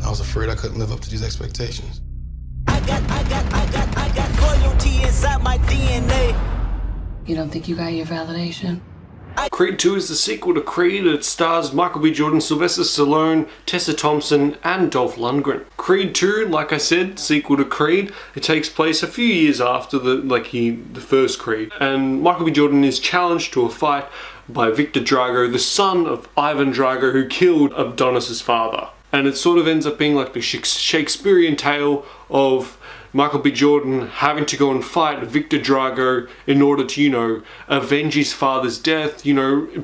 I was afraid I couldn't live up to these expectations. I got loyalty inside my DNA. You don't think you got your validation? Creed 2 is the sequel to Creed. It stars Michael B. Jordan, Sylvester Stallone, Tessa Thompson, and Dolph Lundgren. Creed 2, like I said, sequel to Creed. It takes place a few years after the first Creed, and Michael B. Jordan is challenged to a fight by Victor Drago, the son of Ivan Drago, who killed Adonis's father. And it sort of ends up being like the Shakespearean tale of Michael B. Jordan having to go and fight Victor Drago in order to, avenge his father's death,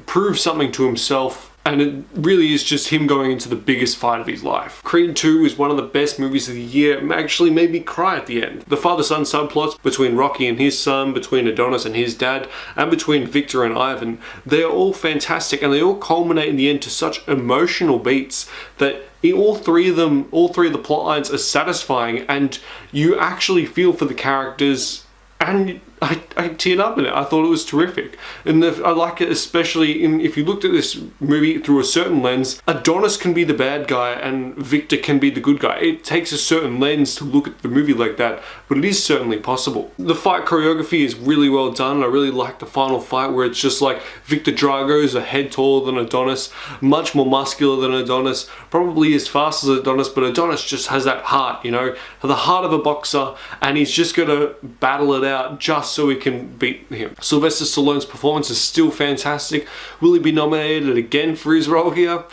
prove something to himself. And it really is just him going into the biggest fight of his life. Creed 2 is one of the best movies of the year. It actually made me cry at the end. The father-son subplots between Rocky and his son, between Adonis and his dad, and between Victor and Ivan, they are all fantastic, and they all culminate in the end to such emotional beats that all three of the plot lines are satisfying, and you actually feel for the characters, and I teared up in it. I thought it was terrific. And I like it especially if you looked at this movie through a certain lens, Adonis can be the bad guy and Victor can be the good guy. It takes a certain lens to look at the movie like that, but it is certainly possible. The fight choreography is really well done. I really like the final fight where it's just like Victor Drago is a head taller than Adonis, much more muscular than Adonis, probably as fast as Adonis, but Adonis just has that heart, the heart of a boxer, and he's just gonna battle it out just so he can beat him. Sylvester Stallone's performance is still fantastic. Will he be nominated again for his role here?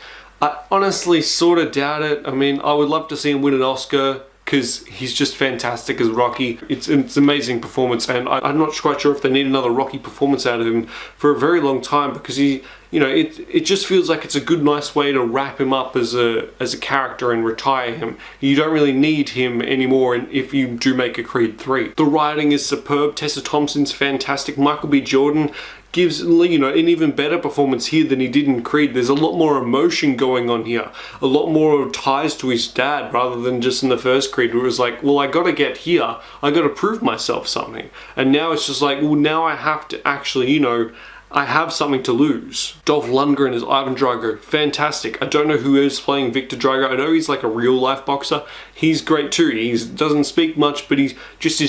I honestly sort of doubt it. I mean, I would love to see him win an Oscar because he's just fantastic as Rocky. It's an amazing performance, and I'm not quite sure if they need another Rocky performance out of him for a very long time, because it just feels like it's a good, nice way to wrap him up as a character and retire him. You don't really need him anymore if you do make a Creed 3. The writing is superb. Tessa Thompson's fantastic. Michael B. Jordan gives an even better performance here than he did in Creed. There's a lot more emotion going on here, a lot more ties to his dad rather than just in the first Creed where it was like, well, I gotta get here, I gotta prove myself something, and now it's just like, well, now I have to actually, I have something to lose. Dolph Lundgren as Ivan Drago, fantastic. I don't know who is playing Victor Drago. I know he's like a real life boxer. He's great too. He doesn't speak much, but his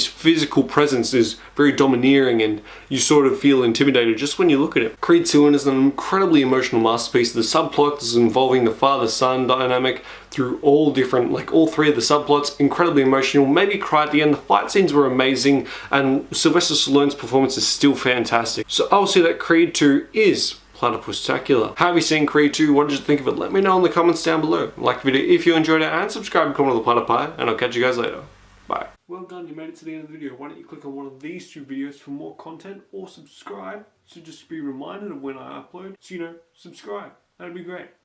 physical presence is very domineering, and you sort of feel intimidated just when you look at him. Creed 2 is an incredibly emotional masterpiece. The subplots involving the father-son dynamic through all three of the subplots, incredibly emotional, made me cry at the end. The fight scenes were amazing, and Sylvester Stallone's performance is still fantastic. So I'll say that Creed 2 is Platypus-tacular. Have you seen Creed 2? What did you think of it? Let me know in the comments down below. Like the video if you enjoyed it, and subscribe and comment on the Platypi, and I'll catch you guys later. Bye. Well done, you made it to the end of the video. Why don't you click on one of these two videos for more content, or subscribe, so just be reminded of when I upload. So subscribe. That'd be great.